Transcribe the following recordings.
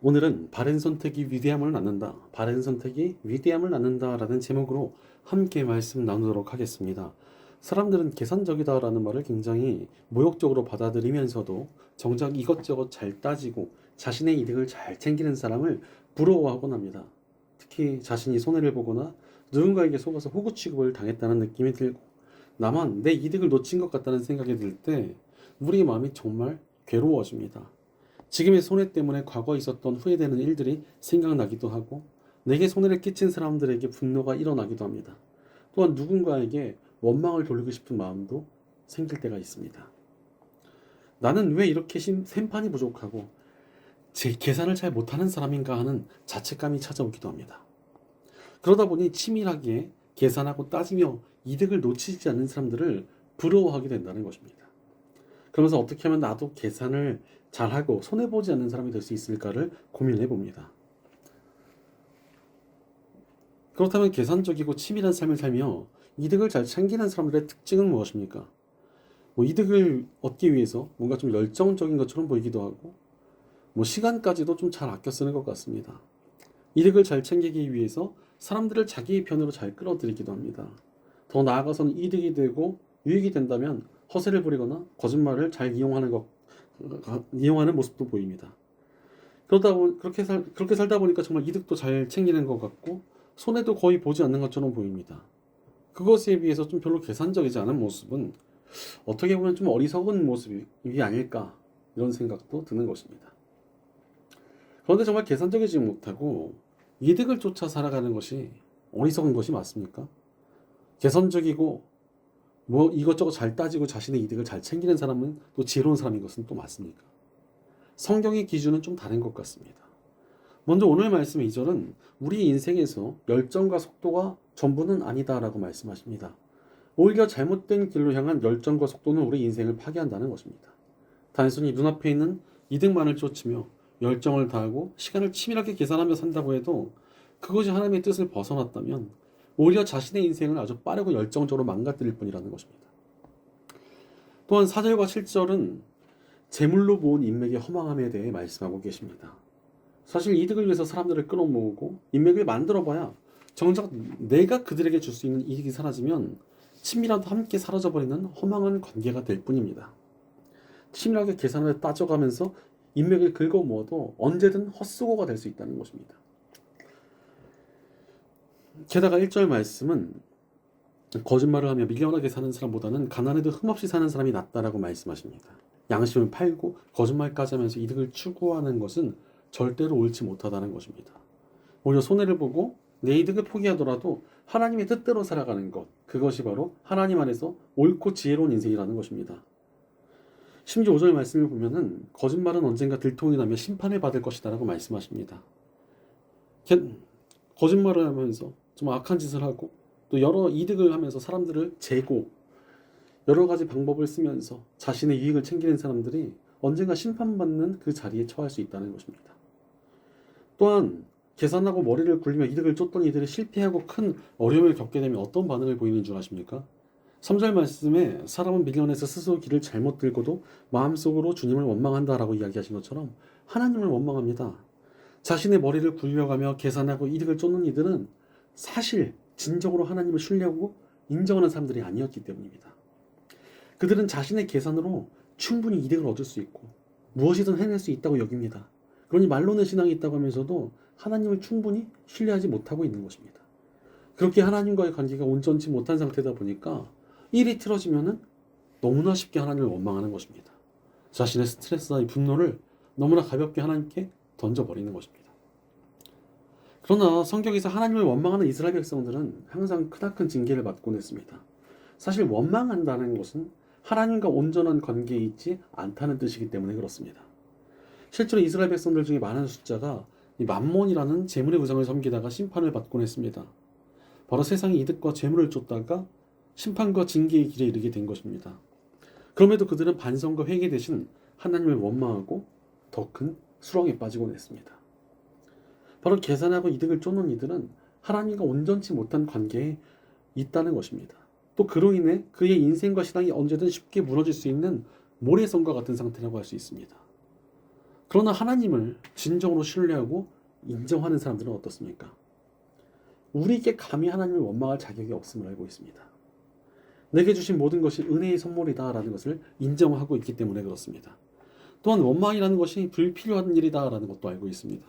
오늘은 바른 선택이 위대함을 낳는다. 바른 선택이 위대함을 낳는다 라는 제목으로 함께 말씀 나누도록 하겠습니다. 사람들은 계산적이다 라는 말을 굉장히 모욕적으로 받아들이면서도 정작 이것저것 잘 따지고 자신의 이득을 잘 챙기는 사람을 부러워하곤 합니다. 특히 자신이 손해를 보거나 누군가에게 속아서 호구 취급을 당했다는 느낌이 들고 나만 내 이득을 놓친 것 같다는 생각이 들 때 우리의 마음이 정말 괴로워집니다. 지금의 손해 때문에 과거에 있었던 후회되는 일들이 생각나기도 하고 내게 손해를 끼친 사람들에게 분노가 일어나기도 합니다. 또한 누군가에게 원망을 돌리고 싶은 마음도 생길 때가 있습니다. 나는 왜 이렇게 생판이 부족하고 제 계산을 잘 못하는 사람인가 하는 자책감이 찾아오기도 합니다. 그러다 보니 치밀하게 계산하고 따지며 이득을 놓치지 않는 사람들을 부러워하게 된다는 것입니다. 그러면서 어떻게 하면 나도 계산을 잘하고 손해보지 않는 사람이 될 수 있을까를 고민해 봅니다. 그렇다면 계산적이고 치밀한 삶을 살며 이득을 잘 챙기는 사람들의 특징은 무엇입니까? 이득을 얻기 위해서 뭔가 좀 열정적인 것처럼 보이기도 하고 시간까지도 좀 잘 아껴 쓰는 것 같습니다. 이득을 잘 챙기기 위해서 사람들을 자기 편으로 잘 끌어들이기도 합니다. 더 나아가서는 이득이 되고 유익이 된다면 허세를 부리거나 거짓말을 잘 이용하는 모습도 보입니다. 그렇게 살다 보니까 정말 이득도 잘 챙기는 것 같고 손해도 거의 보지 않는 것처럼 보입니다. 그것에 비해서 좀 별로 계산적이지 않은 모습은 어떻게 보면 좀 어리석은 모습이 아닐까 이런 생각도 드는 것입니다. 그런데 정말 계산적이지 못하고 이득을 쫓아 살아가는 것이 어리석은 것이 맞습니까? 계산적이고 이것저것 잘 따지고 자신의 이득을 잘 챙기는 사람은 또 지혜로운 사람인 것은 또 맞습니까? 성경의 기준은 좀 다른 것 같습니다. 먼저 오늘 말씀의 2절은 우리 인생에서 열정과 속도가 전부는 아니다라고 말씀하십니다. 오히려 잘못된 길로 향한 열정과 속도는 우리 인생을 파괴한다는 것입니다. 단순히 눈앞에 있는 이득만을 쫓으며 열정을 다하고 시간을 치밀하게 계산하며 산다고 해도 그것이 하나님의 뜻을 벗어났다면 오히려 자신의 인생을 아주 빠르고 열정적으로 망가뜨릴 뿐이라는 것입니다. 또한 4절과 7절은 재물로 모은 인맥의 허망함에 대해 말씀하고 계십니다. 사실 이득을 위해서 사람들을 끌어모으고 인맥을 만들어봐야 정작 내가 그들에게 줄 수 있는 이익이 사라지면 친밀함도 함께 사라져버리는 허망한 관계가 될 뿐입니다. 치밀하게 계산을 따져가면서 인맥을 긁어모아도 언제든 헛수고가 될 수 있다는 것입니다. 게다가 1절 말씀은 거짓말을 하며 미련하게 사는 사람보다는 가난해도 흠없이 사는 사람이 낫다라고 말씀하십니다. 양심을 팔고 거짓말까지 하면서 이득을 추구하는 것은 절대로 옳지 못하다는 것입니다. 오히려 손해를 보고 내 이득을 포기하더라도 하나님의 뜻대로 살아가는 것, 그것이 바로 하나님 안에서 옳고 지혜로운 인생이라는 것입니다. 심지어 5절 말씀을 보면은 거짓말은 언젠가 들통이 나며 심판을 받을 것이다 라고 말씀하십니다. 거짓말을 하면서 좀 악한 짓을 하고 또 여러 이득을 하면서 사람들을 재고 여러 가지 방법을 쓰면서 자신의 이익을 챙기는 사람들이 언젠가 심판받는 그 자리에 처할 수 있다는 것입니다. 또한 계산하고 머리를 굴리며 이득을 쫓던 이들이 실패하고 큰 어려움을 겪게 되면 어떤 반응을 보이는 줄 아십니까? 3절 말씀에 사람은 미련해서 스스로 길을 잘못 들고도 마음속으로 주님을 원망한다라고 이야기하신 것처럼 하나님을 원망합니다. 자신의 머리를 굴려가며 계산하고 이득을 쫓는 이들은 사실 진정으로 하나님을 신뢰하고 인정하는 사람들이 아니었기 때문입니다. 그들은 자신의 계산으로 충분히 이득을 얻을 수 있고 무엇이든 해낼 수 있다고 여깁니다. 그러니 말로는 신앙이 있다고 하면서도 하나님을 충분히 신뢰하지 못하고 있는 것입니다. 그렇게 하나님과의 관계가 온전치 못한 상태다 보니까 일이 틀어지면은 너무나 쉽게 하나님을 원망하는 것입니다. 자신의 스트레스나 분노를 너무나 가볍게 하나님께 던져버리는 것입니다. 그러나 성경에서 하나님을 원망하는 이스라엘 백성들은 항상 크나큰 징계를 받곤 했습니다. 사실 원망한다는 것은 하나님과 온전한 관계에 있지 않다는 뜻이기 때문에 그렇습니다. 실제로 이스라엘 백성들 중에 많은 숫자가 이 맘몬이라는 재물의 우상을 섬기다가 심판을 받곤 했습니다. 바로 세상의 이득과 재물을 쫓다가 심판과 징계의 길에 이르게 된 것입니다. 그럼에도 그들은 반성과 회개 대신 하나님을 원망하고 더 큰 수렁에 빠지곤 했습니다. 바로 계산하고 이득을 쫓는 이들은 하나님과 온전치 못한 관계에 있다는 것입니다. 또 그로 인해 그의 인생과 신앙이 언제든 쉽게 무너질 수 있는 모래성과 같은 상태라고 할 수 있습니다. 그러나 하나님을 진정으로 신뢰하고 인정하는 사람들은 어떻습니까? 우리에게 감히 하나님을 원망할 자격이 없음을 알고 있습니다. 내게 주신 모든 것이 은혜의 선물이다라는 것을 인정하고 있기 때문에 그렇습니다. 또한 원망이라는 것이 불필요한 일이다라는 것도 알고 있습니다.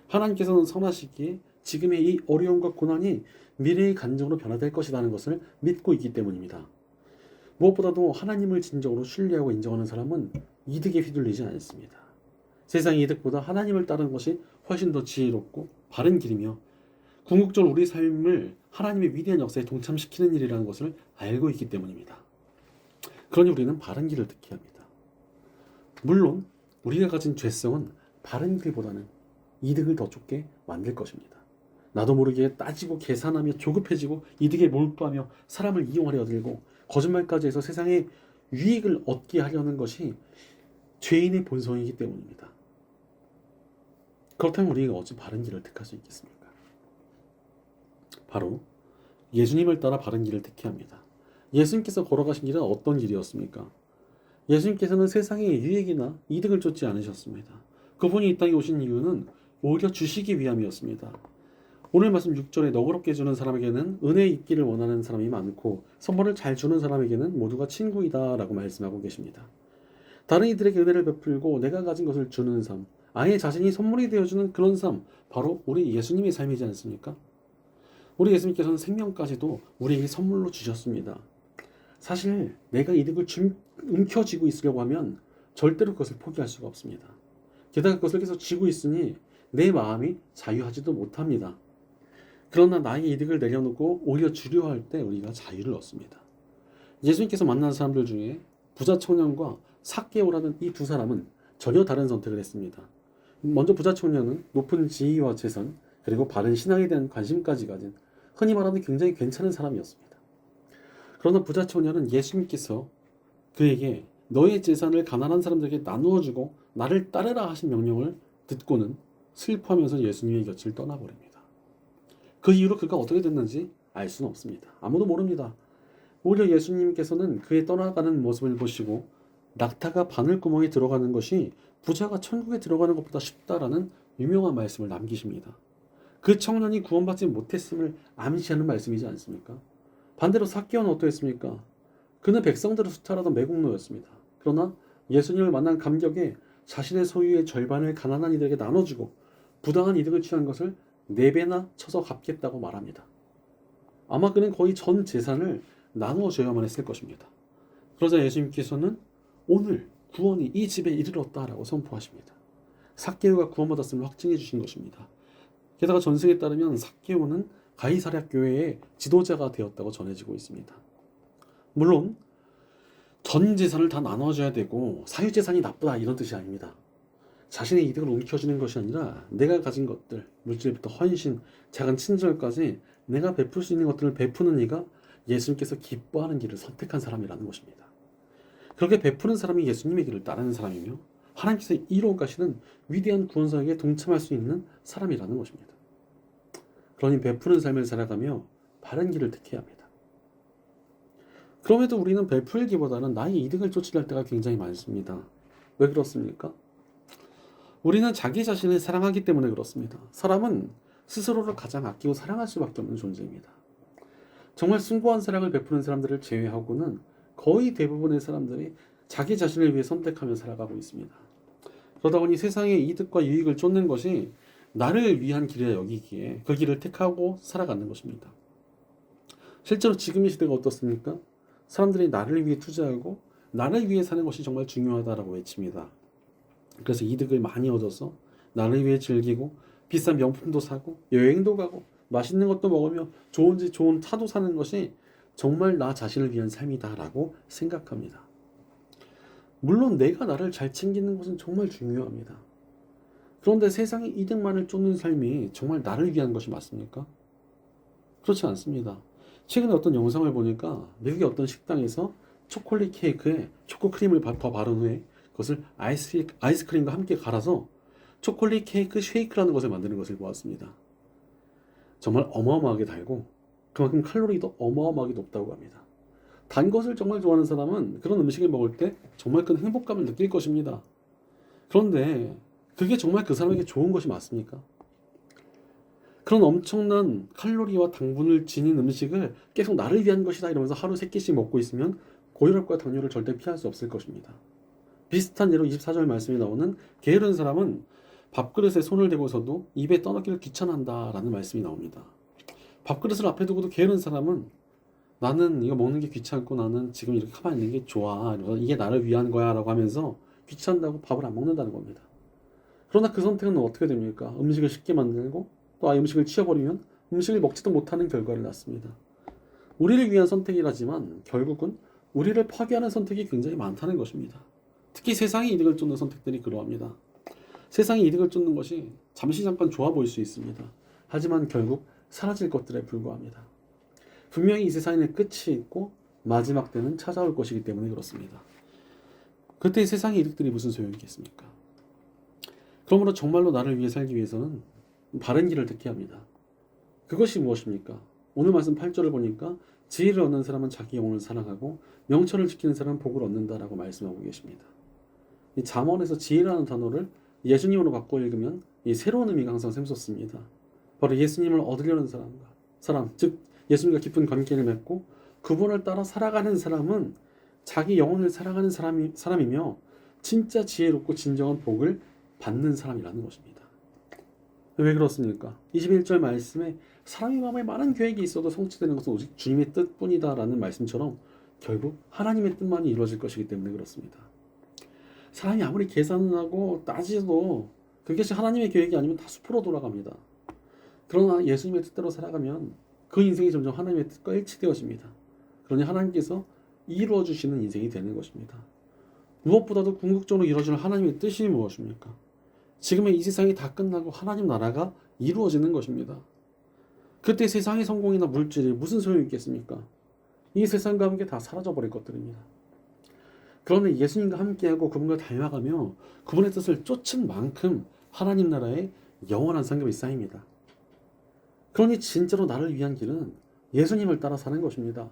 하나님께서는 선하시기에 지금의 이 어려움과 고난이 미래의 간증으로 변화될 것이라는 것을 믿고 있기 때문입니다. 무엇보다도 하나님을 진정으로 신뢰하고 인정하는 사람은 이득에 휘둘리지 않습니다. 세상의 이득보다 하나님을 따르는 것이 훨씬 더 지혜롭고 바른 길이며 궁극적으로 우리 삶을 하나님의 위대한 역사에 동참시키는 일이라는 것을 알고 있기 때문입니다. 그러니 우리는 바른 길을 택해야 합니다. 물론 우리가 가진 죄성은 바른 길보다는 이득을 더 쫓게 만들 것입니다. 나도 모르게 따지고 계산하며 조급해지고 이득에 몰두하며 사람을 이용하려 들고 거짓말까지 해서 세상에 유익을 얻게 하려는 것이 죄인의 본성이기 때문입니다. 그렇다면 우리가 어찌 바른 길을 택할 수 있겠습니까? 바로 예수님을 따라 바른 길을 택해야 합니다. 예수님께서 걸어가신 길은 어떤 길이었습니까? 예수님께서는 세상의 유익이나 이득을 쫓지 않으셨습니다. 그분이 이 땅에 오신 이유는 오히려 주시기 위함이었습니다. 오늘 말씀 6절에 너그럽게 주는 사람에게는 은혜 있기를 원하는 사람이 많고 선물을 잘 주는 사람에게는 모두가 친구이다 라고 말씀하고 계십니다. 다른 이들에게 은혜를 베풀고 내가 가진 것을 주는 삶, 아예 자신이 선물이 되어주는 그런 삶, 바로 우리 예수님의 삶이지 않습니까? 우리 예수님께서는 생명까지도 우리에게 선물로 주셨습니다. 사실 내가 이득을 움켜쥐고 있으려고 하면 절대로 그것을 포기할 수가 없습니다. 게다가 그것을 계속 쥐고 있으니 내 마음이 자유하지도 못합니다. 그러나 나의 이득을 내려놓고 오히려 주려 할 때 우리가 자유를 얻습니다. 예수님께서 만난 사람들 중에 부자 청년과 삭개오라는 이 두 사람은 전혀 다른 선택을 했습니다. 먼저 부자 청년은 높은 지위와 재산 그리고 바른 신앙에 대한 관심까지 가진 흔히 말하는 굉장히 괜찮은 사람이었습니다. 그러나 부자 청년은 예수님께서 그에게 너의 재산을 가난한 사람들에게 나누어 주고 나를 따르라 하신 명령을 듣고는 슬퍼하면서 예수님의 곁을 떠나버립니다. 그 이후로 그가 어떻게 됐는지 알 수는 없습니다. 아무도 모릅니다. 오히려 예수님께서는 그의 떠나가는 모습을 보시고 낙타가 바늘구멍에 들어가는 것이 부자가 천국에 들어가는 것보다 쉽다라는 유명한 말씀을 남기십니다. 그 청년이 구원받지 못했음을 암시하는 말씀이지 않습니까? 반대로 삭개오는 어떠했습니까? 그는 백성들을 수탈하던 매국노였습니다. 그러나 예수님을 만난 감격에 자신의 소유의 절반을 가난한 이들에게 나눠주고 부당한 이득을 취한 것을 4배나 쳐서 갚겠다고 말합니다. 아마 그는 거의 전 재산을 나누어 줘야만 했을 것입니다. 그러자 예수님께서는 오늘 구원이 이 집에 이르렀다라고 선포하십니다. 삭개오가 구원받았음을 확증해 주신 것입니다. 게다가 전승에 따르면 삭개오는 가이사랴 교회의 지도자가 되었다고 전해지고 있습니다. 물론 전 재산을 다 나눠줘야 되고 사유재산이 나쁘다 이런 뜻이 아닙니다. 자신의 이득을 움켜쥐는 것이 아니라 내가 가진 것들, 물질부터 헌신, 작은 친절까지 내가 베풀 수 있는 것들을 베푸는 이가 예수님께서 기뻐하는 길을 선택한 사람이라는 것입니다. 그렇게 베푸는 사람이 예수님의 길을 따르는 사람이며 하나님께서 이루어 가시는 위대한 구원사역에 동참할 수 있는 사람이라는 것입니다. 그러니 베푸는 삶을 살아가며 바른 길을 택해야 합니다. 그럼에도 우리는 베풀기보다는 나의 이득을 쫓으려 할 때가 굉장히 많습니다. 왜 그렇습니까? 우리는 자기 자신을 사랑하기 때문에 그렇습니다. 사람은 스스로를 가장 아끼고 사랑할 수밖에 없는 존재입니다. 정말 숭고한 사랑을 베푸는 사람들을 제외하고는 거의 대부분의 사람들이 자기 자신을 위해 선택하며 살아가고 있습니다. 그러다 보니 세상의 이득과 유익을 쫓는 것이 나를 위한 길이라 여기기에 그 길을 택하고 살아가는 것입니다. 실제로 지금의 시대가 어떻습니까? 사람들이 나를 위해 투자하고 나를 위해 사는 것이 정말 중요하다라고 외칩니다. 그래서 이득을 많이 얻어서 나를 위해 즐기고 비싼 명품도 사고 여행도 가고 맛있는 것도 먹으며 좋은 차도 사는 것이 정말 나 자신을 위한 삶이다라고 생각합니다. 물론 내가 나를 잘 챙기는 것은 정말 중요합니다. 그런데 세상의 이득만을 쫓는 삶이 정말 나를 위한 것이 맞습니까? 그렇지 않습니다. 최근에 어떤 영상을 보니까 미국의 어떤 식당에서 초콜릿 케이크에 초코크림을 더 바른 후에 그것을 아이스크림과 함께 갈아서 초콜릿 케이크 쉐이크라는 것을 만드는 것을 보았습니다. 정말 어마어마하게 달고 그만큼 칼로리도 어마어마하게 높다고 합니다. 단 것을 정말 좋아하는 사람은 그런 음식을 먹을 때 정말 큰 행복감을 느낄 것입니다. 그런데 그게 정말 그 사람에게 좋은 것이 맞습니까? 그런 엄청난 칼로리와 당분을 지닌 음식을 계속 나를 위한 것이다 이러면서 하루 3끼씩 먹고 있으면 고혈압과 당뇨를 절대 피할 수 없을 것입니다. 비슷한 예로 24절 말씀에 나오는 게으른 사람은 밥그릇에 손을 대고서도 입에 떠넣기를 귀찮아한다라는 말씀이 나옵니다. 밥그릇을 앞에 두고도 게으른 사람은 나는 이거 먹는 게 귀찮고 나는 지금 이렇게 가만히 있는 게 좋아. 이게 나를 위한 거야 라고 하면서 귀찮다고 밥을 안 먹는다는 겁니다. 그러나 그 선택은 어떻게 됩니까? 음식을 쉽게 만들고 또 아예 음식을 치워버리면 음식을 먹지도 못하는 결과를 낳습니다. 우리를 위한 선택이라지만 결국은 우리를 파괴하는 선택이 굉장히 많다는 것입니다. 특히 세상의 이득을 쫓는 선택들이 그러합니다. 세상의 이득을 쫓는 것이 잠시 잠깐 좋아 보일 수 있습니다. 하지만 결국 사라질 것들에 불과합니다. 분명히 이 세상에는 끝이 있고 마지막 때는 찾아올 것이기 때문에 그렇습니다. 그때 세상의 이득들이 무슨 소용이 있겠습니까? 그러므로 정말로 나를 위해 살기 위해서는 바른 길을 택해야 합니다. 그것이 무엇입니까? 오늘 말씀 8절을 보니까 지혜를 얻는 사람은 자기 영혼을 사랑하고 명철을 지키는 사람은 복을 얻는다라고 말씀하고 계십니다. 이 잠언에서 지혜라는 단어를 예수님으로 바꿔 읽으면 이 새로운 의미가 항상 샘솟습니다. 바로 예수님을 얻으려는 사람, 즉 예수님과 깊은 관계를 맺고 그분을 따라 살아가는 사람은 자기 영혼을 사랑하는 사람이며 진짜 지혜롭고 진정한 복을 받는 사람이라는 것입니다. 왜 그렇습니까? 21절 말씀에 사람의 마음에 많은 계획이 있어도 성취되는 것은 오직 주님의 뜻뿐이다 라는 말씀처럼 결국 하나님의 뜻만이 이루어질 것이기 때문에 그렇습니다. 사람이 아무리 계산을 하고 따지도 그것이 하나님의 계획이 아니면 다 수포로 돌아갑니다. 그러나 예수님의 뜻대로 살아가면 그 인생이 점점 하나님의 뜻과 일치되어집니다. 그러니 하나님께서 이루어 주시는 인생이 되는 것입니다. 무엇보다도 궁극적으로 이루어지는 하나님의 뜻이 무엇입니까? 지금의 이 세상이 다 끝나고 하나님 나라가 이루어지는 것입니다. 그때 세상의 성공이나 물질이 무슨 소용이 있겠습니까? 이 세상과 함께 다 사라져버릴 것들입니다. 그러나 예수님과 함께하고 그분과 닮아가며 그분의 뜻을 쫓은 만큼 하나님 나라의 영원한 상급이 쌓입니다. 그러니 진짜로 나를 위한 길은 예수님을 따라 사는 것입니다.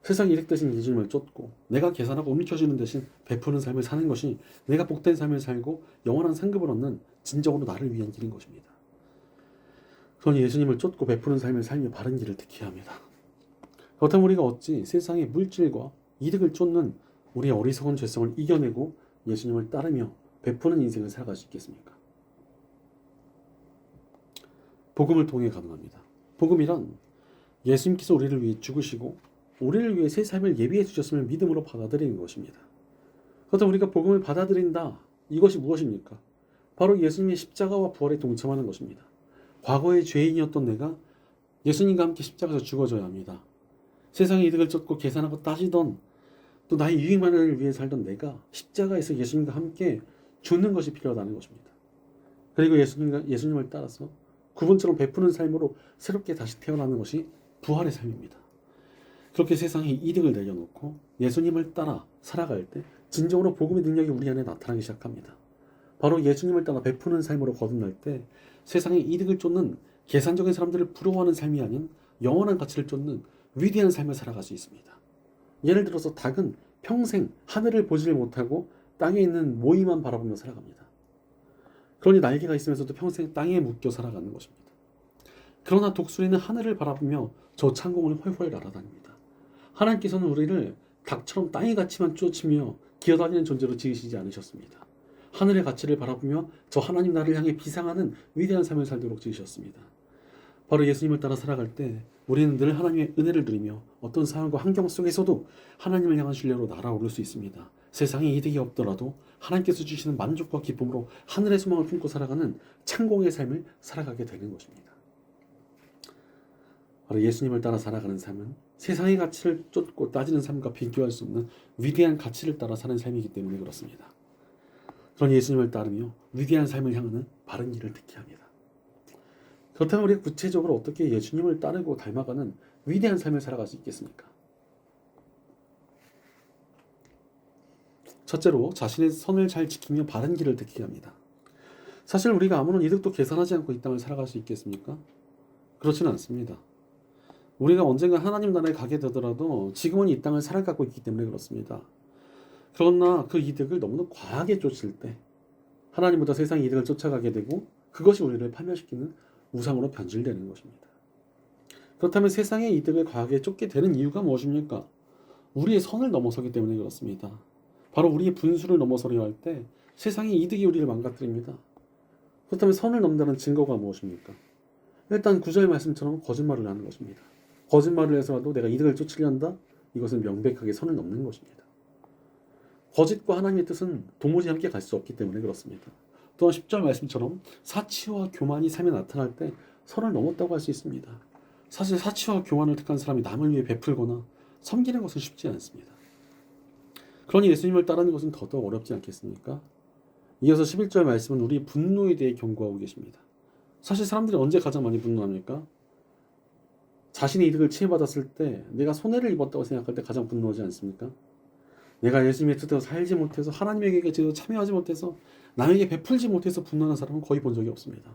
세상 이득 대신 예수님을 쫓고 내가 계산하고 움켜쥐는 대신 베푸는 삶을 사는 것이 내가 복된 삶을 살고 영원한 상급을 얻는 진정으로 나를 위한 길인 것입니다. 그러니 예수님을 쫓고 베푸는 삶을 살며 바른 길을 택해야 합니다. 그렇다면 우리가 어찌 세상의 물질과 이득을 쫓는 우리의 어리석은 죄성을 이겨내고 예수님을 따르며 베푸는 인생을 살아갈 수 있겠습니까? 복음을 통해 가능합니다. 복음이란 예수님께서 우리를 위해 죽으시고 우리를 위해 새 삶을 예비해 주셨음을 믿음으로 받아들이는 것입니다. 그렇다면 우리가 복음을 받아들인다. 이것이 무엇입니까? 바로 예수님의 십자가와 부활에 동참하는 것입니다. 과거의 죄인이었던 내가 예수님과 함께 십자가에서 죽어져야 합니다. 세상의 이득을 쫓고 계산하고 따지던 또 나의 유익만을 위해 살던 내가 십자가에서 예수님과 함께 죽는 것이 필요하다는 것입니다. 그리고 예수님을 따라서 그분처럼 베푸는 삶으로 새롭게 다시 태어나는 것이 부활의 삶입니다. 그렇게 세상에 이득을 내려놓고 예수님을 따라 살아갈 때 진정으로 복음의 능력이 우리 안에 나타나기 시작합니다. 바로 예수님을 따라 베푸는 삶으로 거듭날 때 세상의 이득을 쫓는 계산적인 사람들을 부러워하는 삶이 아닌 영원한 가치를 쫓는 위대한 삶을 살아갈 수 있습니다. 예를 들어서 닭은 평생 하늘을 보지를 못하고 땅에 있는 모이만 바라보며 살아갑니다. 그러니 날개가 있으면서도 평생 땅에 묶여 살아가는 것입니다. 그러나 독수리는 하늘을 바라보며 저 창공을 훨훨 날아다닙니다. 하나님께서는 우리를 닭처럼 땅의 가치만 쫓으며 기어다니는 존재로 지으시지 않으셨습니다. 하늘의 가치를 바라보며 저 하나님 나라를 향해 비상하는 위대한 삶을 살도록 지으셨습니다. 바로 예수님을 따라 살아갈 때 우리는 늘 하나님의 은혜를 누리며 어떤 상황과 환경 속에서도 하나님을 향한 신뢰로 날아오를 수 있습니다. 세상에 이득이 없더라도 하나님께서 주시는 만족과 기쁨으로 하늘의 소망을 품고 살아가는 창공의 삶을 살아가게 되는 것입니다. 바로 예수님을 따라 살아가는 삶은 세상의 가치를 쫓고 따지는 삶과 비교할 수 없는 위대한 가치를 따라 사는 삶이기 때문에 그렇습니다. 그런 예수님을 따르며 위대한 삶을 향하는 바른 길을 택해야 합니다. 그렇다면 우리가 구체적으로 어떻게 예수님을 따르고 닮아가는 위대한 삶을 살아갈 수 있겠습니까? 첫째로 자신의 선을 잘 지키며 바른 길을 택해야 합니다. 사실 우리가 아무런 이득도 계산하지 않고 이 땅을 살아갈 수 있겠습니까? 그렇지는 않습니다. 우리가 언젠가 하나님 나라에 가게 되더라도 지금은 이 땅을 살아가고 있기 때문에 그렇습니다. 그러나 그 이득을 너무나 과하게 쫓을 때 하나님보다 세상의 이득을 쫓아가게 되고 그것이 우리를 파멸시키는 우상으로 변질되는 것입니다. 그렇다면 세상의 이득을 과하게 쫓게 되는 이유가 무엇입니까? 우리의 선을 넘어서기 때문에 그렇습니다. 바로 우리의 분수를 넘어서려 할 때 세상의 이득이 우리를 망가뜨립니다. 그렇다면 선을 넘는다는 증거가 무엇입니까? 일단 9절 말씀처럼 거짓말을 하는 것입니다. 거짓말을 해서라도 내가 이득을 쫓으려 한다? 이것은 명백하게 선을 넘는 것입니다. 거짓과 하나님의 뜻은 도무지 함께 갈 수 없기 때문에 그렇습니다. 또한 10절 말씀처럼 사치와 교만이 삶에 나타날 때 선을 넘었다고 할 수 있습니다. 사실 사치와 교만을 택한 사람이 남을 위해 베풀거나 섬기는 것은 쉽지 않습니다. 그러니 예수님을 따르는 것은 더더욱 어렵지 않겠습니까? 이어서 11절 말씀은 우리 분노에 대해 경고하고 계십니다. 사실 사람들이 언제 가장 많이 분노합니까? 자신의 이득을 취해받았을 때 내가 손해를 입었다고 생각할 때 가장 분노하지 않습니까? 내가 예수님의 뜻대로 살지 못해서 하나님에게 제대로 참여하지 못해서 남에게 베풀지 못해서 분노하는 사람은 거의 본 적이 없습니다.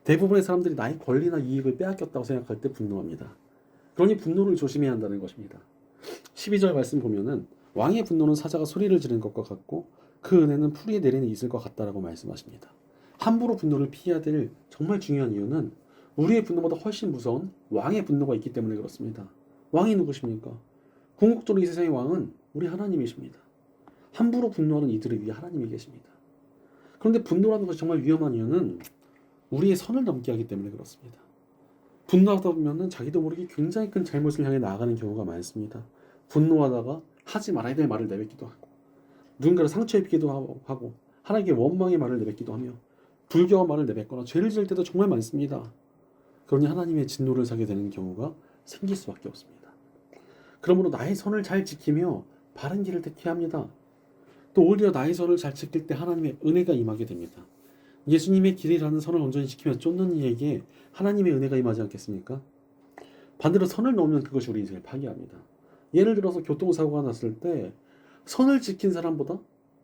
대부분의 사람들이 나의 권리나 이익을 빼앗겼다고 생각할 때 분노합니다. 그러니 분노를 조심해야 한다는 것입니다. 12절 말씀 보면은 왕의 분노는 사자가 소리를 지르는 것과 같고 그 은혜는 풀이에 내리는 이슬과 같다라고 말씀하십니다. 함부로 분노를 피해야 될 정말 중요한 이유는 우리의 분노보다 훨씬 무서운 왕의 분노가 있기 때문에 그렇습니다. 왕이 누구십니까? 궁극적으로 이 세상의 왕은 우리 하나님이십니다. 함부로 분노하는 이들을 위해 하나님이 계십니다. 그런데 분노라는 것이 정말 위험한 이유는 우리의 선을 넘게 하기 때문에 그렇습니다. 분노하다 보면 자기도 모르게 굉장히 큰 잘못을 향해 나아가는 경우가 많습니다. 분노하다가 하지 말아야 될 말을 내뱉기도 하고 누군가를 상처 입기도 하고 하나님께 원망의 말을 내뱉기도 하며 불교한 말을 내뱉거나 죄를 지을 때도 정말 많습니다. 그러니 하나님의 진노를 사게 되는 경우가 생길 수밖에 없습니다. 그러므로 나의 선을 잘 지키며 바른 길을 택해야 합니다. 또 오히려 나의 선을 잘 지킬 때 하나님의 은혜가 임하게 됩니다. 예수님의 길이라는 선을 온전히 지키며 쫓는 이에게 하나님의 은혜가 임하지 않겠습니까? 반대로 선을 넘으면 그것이 우리 인생을 파괴합니다. 예를 들어서 교통사고가 났을 때 선을 지킨 사람보다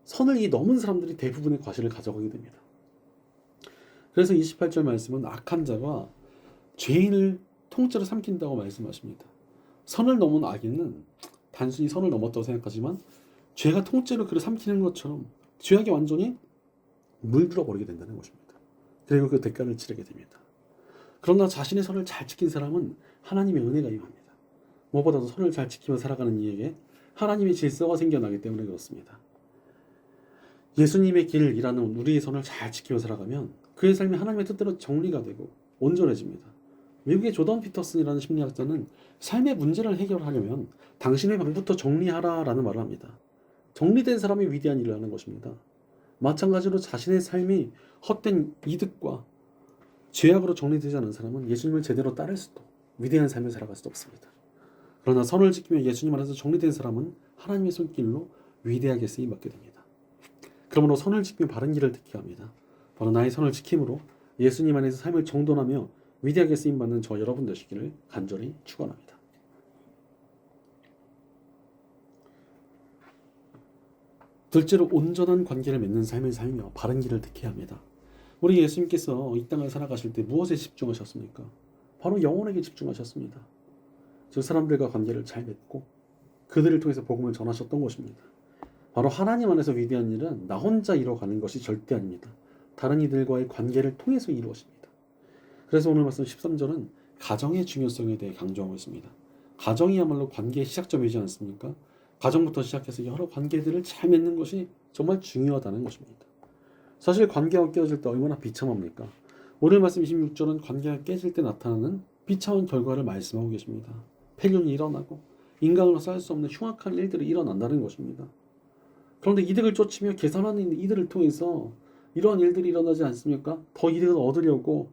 선을 넘은 사람들이 대부분의 과실을 가져가게 됩니다. 그래서 28절 말씀은 악한 자가 죄인을 통째로 삼킨다고 말씀하십니다. 선을 넘은 악인은 단순히 선을 넘었다고 생각하지만 죄가 통째로 그를 삼키는 것처럼 죄악에 완전히 물들어 버리게 된다는 것입니다. 그리고 그 대가를 치르게 됩니다. 그러나 자신의 선을 잘 지킨 사람은 하나님의 은혜가 임합니다. 무엇보다도 선을 잘 지키며 살아가는 이에게 하나님의 질서가 생겨나기 때문에 그렇습니다. 예수님의 길이라는 우리의 선을 잘 지키며 살아가면 그의 삶이 하나님의 뜻대로 정리가 되고 온전해집니다. 미국의 조던 피터슨이라는 심리학자는 삶의 문제를 해결하려면 당신의 방부터 정리하라라는 말을 합니다. 정리된 사람이 위대한 일을 하는 것입니다. 마찬가지로 자신의 삶이 헛된 이득과 죄악으로 정리되지 않은 사람은 예수님을 제대로 따를 수도 위대한 삶을 살아갈 수도 없습니다. 그러나 선을 지키며 예수님 안에서 정리된 사람은 하나님의 손길로 위대하게 쓰임받게 됩니다. 그러므로 선을 지키며 바른 길을 택해야 합니다. 바로 나의 선을 지킴으로 예수님 안에서 삶을 정돈하며 위대하게 쓰임받는 저 여러분 되시기를 간절히 축원합니다. 둘째로 온전한 관계를 맺는 삶을 살며 바른 길을 택해야 합니다. 우리 예수님께서 이 땅을 살아가실 때 무엇에 집중하셨습니까? 바로 영혼에게 집중하셨습니다. 즉 사람들과 관계를 잘 맺고 그들을 통해서 복음을 전하셨던 것입니다. 바로 하나님 안에서 위대한 일은 나 혼자 이뤄가는 것이 절대 아닙니다. 다른 이들과의 관계를 통해서 이루어집니다. 그래서 오늘 말씀 13절은 가정의 중요성에 대해 강조하고 있습니다. 가정이야말로 관계의 시작점이지 않습니까? 가정부터 시작해서 여러 관계들을 잘 맺는 것이 정말 중요하다는 것입니다. 사실 관계가 깨어질 때 얼마나 비참합니까? 오늘 말씀 26절은 관계가 깨질 때 나타나는 비참한 결과를 말씀하고 계십니다. 폐륜이 일어나고 인간으로서 할 수 없는 흉악한 일들이 일어난다는 것입니다. 그런데 이득을 쫓으며 계산하는 이들을 통해서 이러한 일들이 일어나지 않습니까? 더 이득을 얻으려고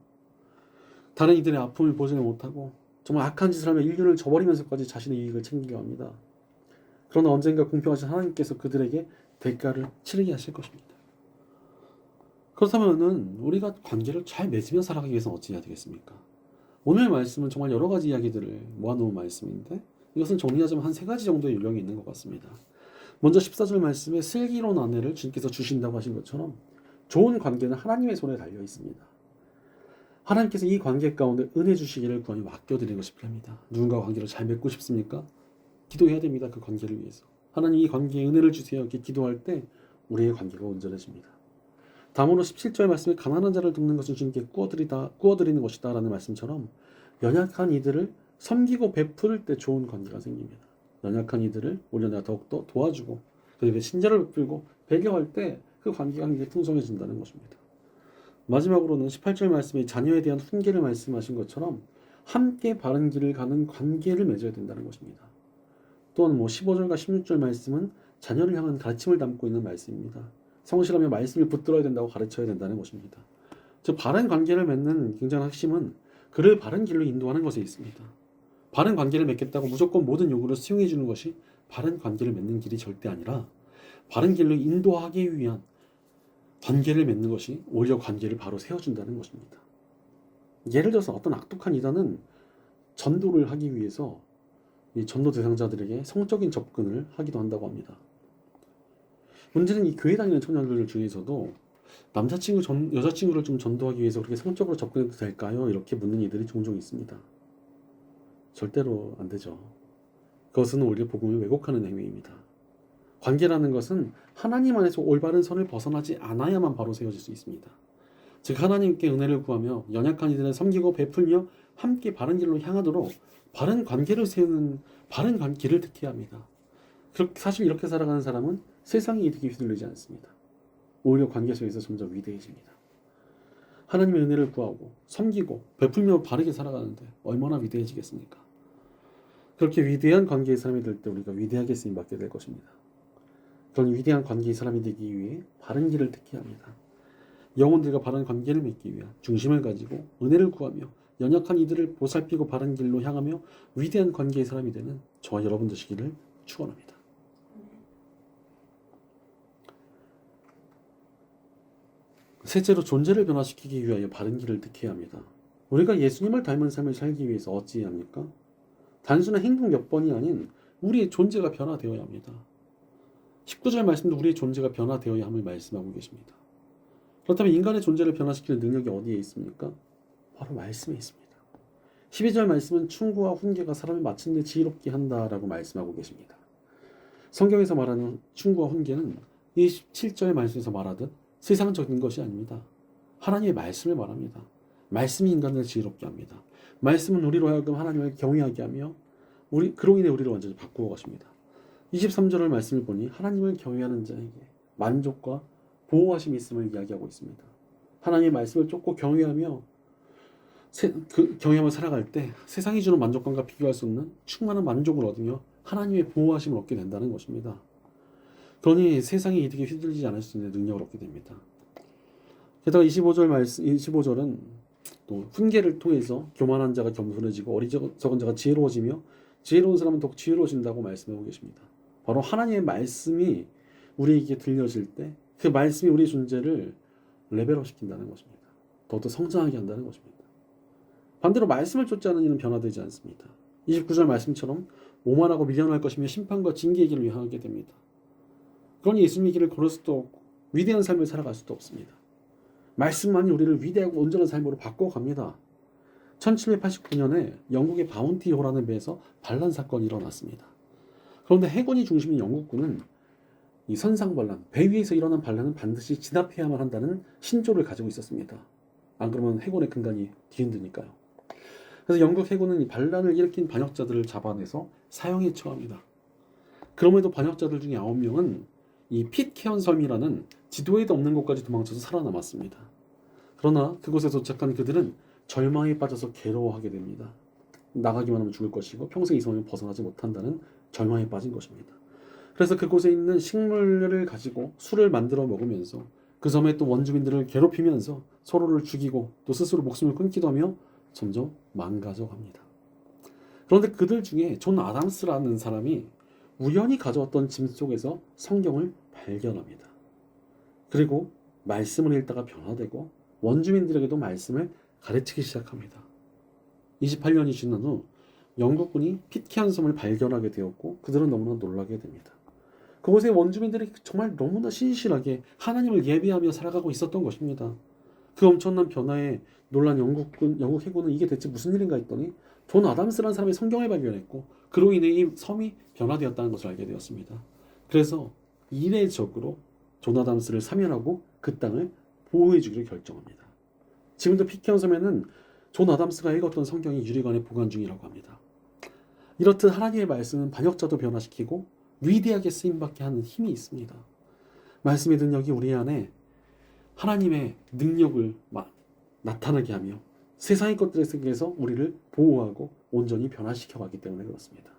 다른 이들의 아픔을 보지는 못하고 정말 악한 짓을 하며 인륜을 저버리면서까지 자신의 이익을 챙기려 합니다. 그러나 언젠가 공평하신 하나님께서 그들에게 대가를 치르게 하실 것입니다. 그렇다면 우리가 관계를 잘 맺으며 살아가기 위해서는 어찌 해야 되겠습니까? 오늘 말씀은 정말 여러 가지 이야기들을 모아놓은 말씀인데 이것은 정리하자면 한 3가지 정도의 요령이 있는 것 같습니다. 먼저 14절 말씀에 슬기로운 아내를 주님께서 주신다고 하신 것처럼 좋은 관계는 하나님의 손에 달려 있습니다. 하나님께서 이 관계 가운데 은혜 주시기를 구하며 맡겨드리는 것이 필요합니다. 누군가와 관계를 잘 맺고 싶습니까? 기도해야 됩니다. 그 관계를 위해서. 하나님 이 관계에 은혜를 주세요. 이렇게 기도할 때 우리의 관계가 온전해집니다. 다음으로 17절 말씀에 가난한 자를 돕는 것은 주님께 꾸어드리는 것이다 라는 말씀처럼 연약한 이들을 섬기고 베풀 때 좋은 관계가 생깁니다. 연약한 이들을 오히려 내가 더욱더 도와주고 그리고 친절을 베풀고 배려할 때 그 관계가 굉장히 풍성해진다는 것입니다. 마지막으로는 18절 말씀에 자녀에 대한 훈계를 말씀하신 것처럼 함께 바른 길을 가는 관계를 맺어야 된다는 것입니다. 또한 15절과 16절 말씀은 자녀를 향한 가르침을 담고 있는 말씀입니다. 성실하며 말씀을 붙들어야 된다고 가르쳐야 된다는 것입니다. 즉 바른 관계를 맺는 굉장한 핵심은 그를 바른 길로 인도하는 것에 있습니다. 바른 관계를 맺겠다고 무조건 모든 요구를 수용해 주는 것이 바른 관계를 맺는 길이 절대 아니라 바른 길로 인도하기 위한 관계를 맺는 것이 오히려 관계를 바로 세워준다는 것입니다. 예를 들어서 어떤 악독한 이단은 전도를 하기 위해서 이 전도 대상자들에게 성적인 접근을 하기도 한다고 합니다. 문제는 이 교회 다니는 청년들 중에서도 여자친구를 좀 전도하기 위해서 그렇게 성적으로 접근해도 될까요? 이렇게 묻는 이들이 종종 있습니다. 절대로 안 되죠. 그것은 오히려 복음을 왜곡하는 행위입니다. 관계라는 것은 하나님 안에서 올바른 선을 벗어나지 않아야만 바로 세워질 수 있습니다. 즉 하나님께 은혜를 구하며 연약한 이들을 섬기고 베풀며 함께 바른 길로 향하도록 바른 관계를 세우는 바른 관계를 택해야 합니다. 사실 이렇게 살아가는 사람은 세상의 이득에 휘둘리지 않습니다. 오히려 관계 속에서 점점 위대해집니다. 하나님의 은혜를 구하고 섬기고 베풀며 바르게 살아가는데 얼마나 위대해지겠습니까? 그렇게 위대한 관계의 사람이 될 때 우리가 위대하게 쓰임받게 될 것입니다. 그런 위대한 관계의 사람이 되기 위해 바른 길을 택해야 합니다. 영혼들과 바른 관계를 맺기 위한 중심을 가지고 은혜를 구하며 연약한 이들을 보살피고 바른 길로 향하며 위대한 관계의 사람이 되는 저와 여러분 되시기를 축원합니다. 셋째로 존재를 변화시키기 위하여 바른 길을 택해야 합니다. 우리가 예수님을 닮은 삶을 살기 위해서 어찌해야 합니까? 단순한 행동 몇 번이 아닌 우리의 존재가 변화되어야 합니다. 19절 말씀도 우리의 존재가 변화되어야 함을 말씀하고 계십니다. 그렇다면 인간의 존재를 변화시키는 능력이 어디에 있습니까? 바로 말씀에 있습니다. 12절 말씀은 충고와 훈계가 사람을 마침내 지혜롭게 한다라고 말씀하고 계십니다. 성경에서 말하는 충고와 훈계는 27절 말씀에서 말하듯 세상적인 것이 아닙니다. 하나님의 말씀을 말합니다. 말씀이 인간을 지혜롭게 합니다. 말씀은 우리로 하여금 하나님을 경외하게 하며 그로 인해 우리를 완전히 바꾸어 가십니다. 23절의 말씀을 보니 하나님을 경외하는 자에게 만족과 보호하심이 있음을 이야기하고 있습니다. 하나님의 말씀을 쫓고 경외하며 경외하며 살아갈 때 세상이 주는 만족감과 비교할 수 없는 충만한 만족을 얻으며 하나님의 보호하심을 얻게 된다는 것입니다. 그러니 세상의 이득에 휘둘리지 않을 수 있는 능력을 얻게 됩니다. 게다가 25절은 또 훈계를 통해서 교만한 자가 겸손해지고 어리석은 자가 지혜로워지며 지혜로운 사람은 더욱 지혜로워진다고 말씀하고 계십니다. 바로 하나님의 말씀이 우리에게 들려질 때 그 말씀이 우리의 존재를 레벨업 시킨다는 것입니다. 더욱더 성장하게 한다는 것입니다. 반대로 말씀을 쫓지 않은 이는 변화되지 않습니다. 29절 말씀처럼 오만하고 미련할 것이며 심판과 징계의 길을 향하게 됩니다. 그러니 예수님의 길을 걸을 수도 없고 위대한 삶을 살아갈 수도 없습니다. 말씀만이 우리를 위대하고 온전한 삶으로 바꿔갑니다. 1789년에 영국의 바운티호라는 배에서 반란 사건이 일어났습니다. 그런데 해군이 중심인 영국군은 이 선상반란, 배 위에서 일어난 반란은 반드시 진압해야만 한다는 신조를 가지고 있었습니다. 안 그러면 해군의 근간이 뒤흔드니까요. 그래서 영국 해군은 이 반란을 일으킨 반역자들을 잡아내서 사형에 처합니다. 그럼에도 반역자들 중에 9명은 이 핏케언 섬이라는 지도에도 없는 곳까지 도망쳐서 살아남았습니다. 그러나 그곳에 도착한 그들은 절망에 빠져서 괴로워하게 됩니다. 나가기만 하면 죽을 것이고 평생 이 섬을 벗어나지 못한다는 절망에 빠진 것입니다. 그래서 그곳에 있는 식물을 가지고 술을 만들어 먹으면서 그 섬의 또 원주민들을 괴롭히면서 서로를 죽이고 또 스스로 목숨을 끊기도 하며 점점 망가져 갑니다. 그런데 그들 중에 존 아담스라는 사람이 우연히 가져왔던 짐 속에서 성경을 발견합니다. 그리고 말씀을 읽다가 변화되고 원주민들에게도 말씀을 가르치기 시작합니다. 28년이 지난 후 영국군이 핏케언 섬을 발견하게 되었고 그들은 너무나 놀라게 됩니다. 그곳의 원주민들이 정말 너무나 신실하게 하나님을 예배하며 살아가고 있었던 것입니다. 그 엄청난 변화에 놀란 영국 해군은 이게 대체 무슨 일인가 했더니 존 아담스라는 사람이 성경을 발견했고 그로 인해 이 섬이 변화되었다는 것을 알게 되었습니다. 그래서 이례적으로 존 아담스를 사면하고 그 땅을 보호해 주기로 결정합니다. 지금도 피케온섬에는 존 아담스가 읽었던 성경이 유리관에 보관 중이라고 합니다. 이렇듯 하나님의 말씀은 반역자도 변화시키고 위대하게 쓰임받게 하는 힘이 있습니다. 말씀의 능력이 우리 안에 하나님의 능력을 나타나게 하며 세상의 것들에 속에서 우리를 보호하고 온전히 변화시켜가기 때문에 그렇습니다.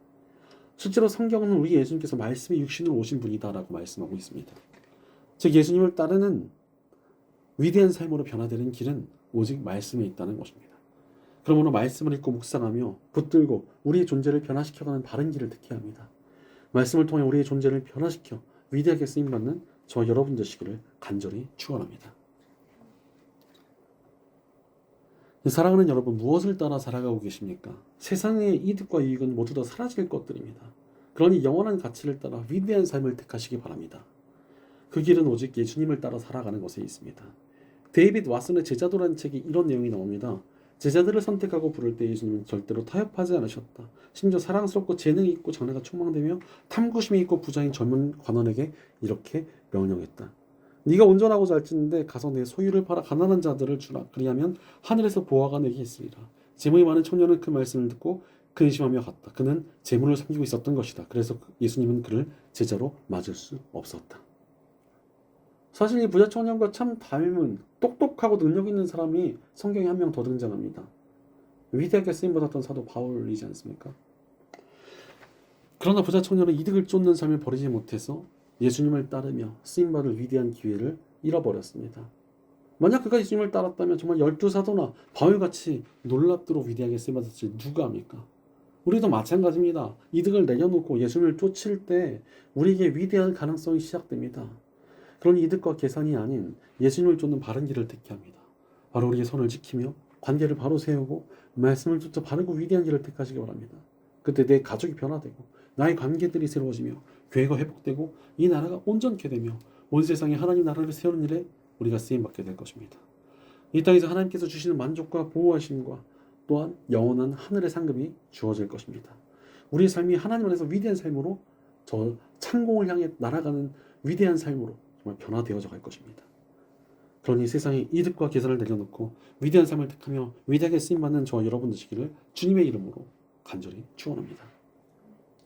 실제로 성경은 우리 예수님께서 말씀의 육신으로 오신 분이다라고 말씀하고 있습니다. 즉 예수님을 따르는 위대한 삶으로 변화되는 길은 오직 말씀에 있다는 것입니다. 그러므로 말씀을 읽고 묵상하며 붙들고 우리의 존재를 변화시켜가는 바른 길을 택해야 합니다. 말씀을 통해 우리의 존재를 변화시켜 위대하게 쓰임받는 저와 여러분 되시기를 간절히 축원합니다. 사랑하는 여러분, 무엇을 따라 살아가고 계십니까? 세상의 이득과 이익은 모두 다 사라질 것들입니다. 그러니 영원한 가치를 따라 위대한 삶을 택하시기 바랍니다. 그 길은 오직 예수님을 따라 살아가는 것에 있습니다. 데이빗 왓슨의 제자도라는 책에 이런 내용이 나옵니다. 제자들을 선택하고 부를 때 예수님은 절대로 타협하지 않으셨다. 심지어 사랑스럽고 재능이 있고 장래가 촉망되며 탐구심이 있고 부자인 젊은 관원에게 이렇게 명령했다. 네가 온전하고 잘 찌는데 가서 내 소유를 팔아 가난한 자들을 주라. 그리하면 하늘에서 보화가 내게 있으리라. 재물이 많은 청년은 그 말씀을 듣고 근심하며 갔다. 그는 재물을 섬기고 있었던 것이다. 그래서 예수님은 그를 제자로 맞을 수 없었다. 사실 이 부자 청년과 참 닮은 똑똑하고 능력 있는 사람이 성경에 한 명 더 등장합니다. 위대하게 쓰임받았던 사도 바울이지 않습니까? 그러나 부자 청년은 이득을 쫓는 삶을 버리지 못해서 예수님을 따르며 쓰임받을 위대한 기회를 잃어버렸습니다. 만약 그가 예수님을 따랐다면 정말 12사도나 바울같이 놀랍도록 위대하게 쓰임받았지 누가 합니까? 우리도 마찬가지입니다. 이득을 내려놓고 예수님을 쫓을 때 우리에게 위대한 가능성이 시작됩니다. 그런 이득과 계산이 아닌 예수님을 쫓는 바른 길을 택해야 합니다. 바로 우리의 선을 지키며 관계를 바로 세우고 말씀을 쫓아 바르고 위대한 길을 택하시기 바랍니다. 그때 내 가족이 변화되고 나의 관계들이 새로워지며 교회가 회복되고 이 나라가 온전케 되며 온 세상에 하나님 나라를 세우는 일에 우리가 쓰임받게 될 것입니다. 이 땅에서 하나님께서 주시는 만족과 보호하심과 또한 영원한 하늘의 상급이 주어질 것입니다. 우리의 삶이 하나님 안에서 위대한 삶으로 저 창공을 향해 날아가는 위대한 삶으로 정말 변화되어져 갈 것입니다. 그러니 세상에 이득과 계산을 내려놓고 위대한 삶을 택하며 위대하게 쓰임받는 저와 여러분 되시기를 주님의 이름으로 간절히 축원합니다.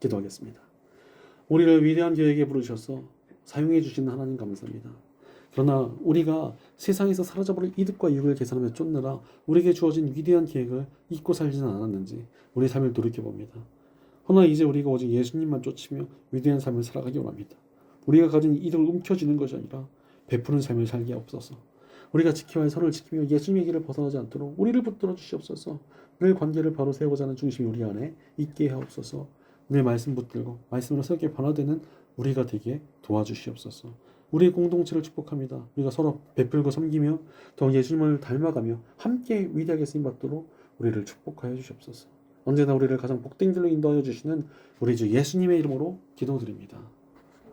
기도하겠습니다. 우리를 위대한 계획에 부르셔서 사용해 주시는 하나님 감사합니다. 그러나 우리가 세상에서 사라져버릴 이득과 이익을 계산하며 쫓느라 우리에게 주어진 위대한 계획을 잊고 살지는 않았는지 우리 삶을 돌이켜봅니다. 허나 이제 우리가 오직 예수님만 쫓으며 위대한 삶을 살아가기 원합니다. 우리가 가진 이득을 움켜쥐는 것이 아니라 베푸는 삶을 살게 하옵소서. 우리가 지켜야 할 선을 지키며 예수님의 길을 벗어나지 않도록 우리를 붙들어 주시옵소서. 늘 관계를 바로 세우고자 하는 중심이 우리 안에 있게 하옵소서. 늘 말씀 붙들고 말씀으로 새롭게 변화되는 우리가 되게 도와주시옵소서. 우리의 공동체를 축복합니다. 우리가 서로 베풀고 섬기며 더 예수님을 닮아가며 함께 위대하게 쓰임받도록 우리를 축복하여 주시옵소서. 언제나 우리를 가장 복된 길로 인도하여 주시는 우리 주 예수님의 이름으로 기도드립니다.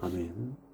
아멘.